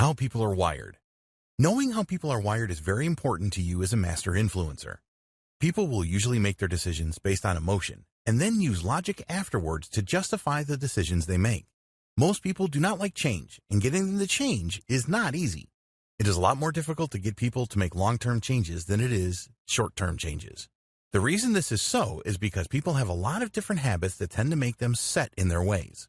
How people are wired. Knowing how people are wired is very important to you as a master influencer. People will usually make their decisions based on emotion and then use logic afterwards to justify the decisions they make. Most people do not like change, and getting them to change is not easy. It is a lot more difficult to get people to make long-term changes than it is short-term changes. The reason this is so is because people have a lot of different habits that tend to make them set in their ways.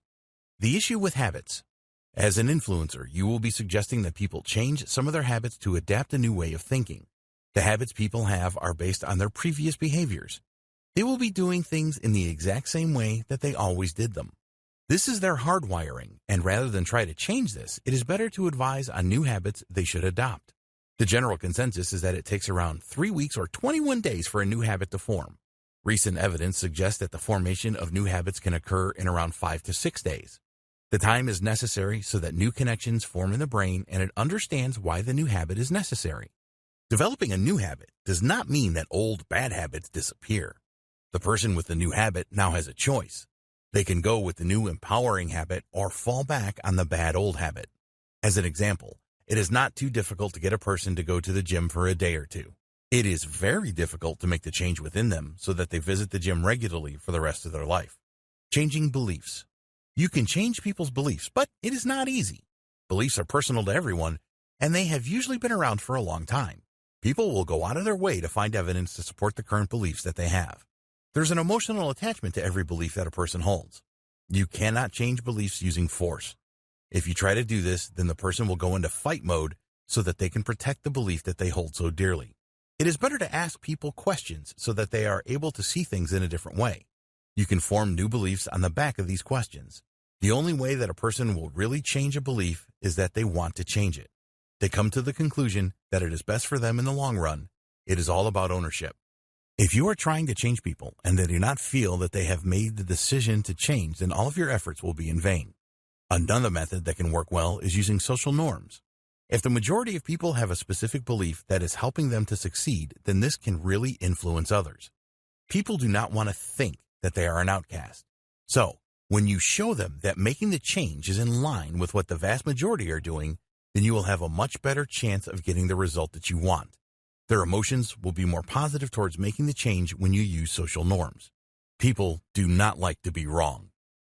The issue with habits. As an influencer, you will be suggesting that people change some of their habits to adapt a new way of thinking. The habits people have are based on their previous behaviors. They will be doing things in the exact same way that they always did them. This is their hardwiring, and rather than try to change this, it is better to advise on new habits they should adopt. The general consensus is that it takes around 3 weeks or 21 days for a new habit to form. Recent evidence suggests that the formation of new habits can occur in around 5 to 6 days. The time is necessary so that new connections form in the brain and it understands why the new habit is necessary. Developing a new habit does not mean that old bad habits disappear. The person with the new habit now has a choice. They can go with the new empowering habit or fall back on the bad old habit. As an example, it is not too difficult to get a person to go to the gym for a day or two. It is very difficult to make the change within them so that they visit the gym regularly for the rest of their life. Changing beliefs. You can change people's beliefs, but it is not easy. Beliefs are personal to everyone, and they have usually been around for a long time. People will go out of their way to find evidence to support the current beliefs that they have. There's an emotional attachment to every belief that a person holds. You cannot change beliefs using force. If you try to do this, then the person will go into fight mode so that they can protect the belief that they hold so dearly. It is better to ask people questions so that they are able to see things in a different way. You can form new beliefs on the back of these questions. The only way that a person will really change a belief is that they want to change it. They come to the conclusion that it is best for them in the long run. It is all about ownership. If you are trying to change people and they do not feel that they have made the decision to change, then all of your efforts will be in vain. Another method that can work well is using social norms. If the majority of people have a specific belief that is helping them to succeed, then this can really influence others. People do not want to think that they are an outcast. So, when you show them that making the change is in line with what the vast majority are doing, then you will have a much better chance of getting the result that you want. Their emotions will be more positive towards making the change when you use social norms. People do not like to be wrong.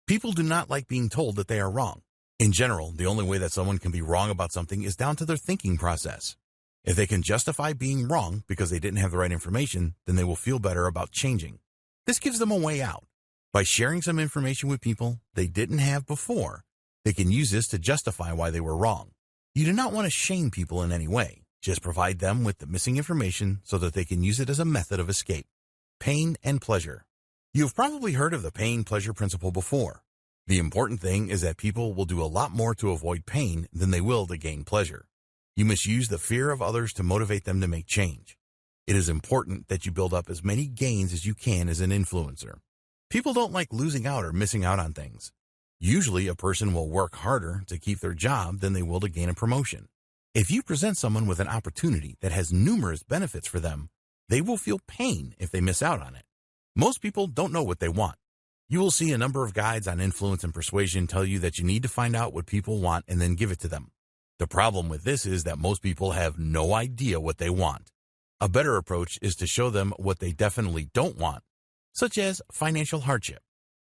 People do not like being told that they are wrong. In general, the only way that someone can be wrong about something is down to their thinking process. If they can justify being wrong because they didn't have the right information, then they will feel better about changing. This gives them a way out. By sharing some information with people they didn't have before, they can use this to justify why they were wrong. You do not want to shame people in any way. Just provide them with the missing information so that they can use it as a method of escape. Pain and pleasure. You have probably heard of the pain-pleasure principle before. The important thing is that people will do a lot more to avoid pain than they will to gain pleasure. You must use the fear of others to motivate them to make change. It is important that you build up as many gains as you can as an influencer. People don't like losing out or missing out on things. Usually, a person will work harder to keep their job than they will to gain a promotion. If you present someone with an opportunity that has numerous benefits for them, they will feel pain if they miss out on it. Most people don't know what they want. You will see a number of guides on influence and persuasion tell you that you need to find out what people want and then give it to them. The problem with this is that most people have no idea what they want. A better approach is to show them what they definitely don't want, such as financial hardship,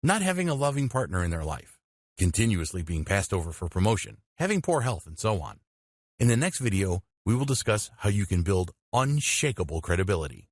not having a loving partner in their life, continuously being passed over for promotion, having poor health, and so on. In the next video, we will discuss how you can build unshakable credibility.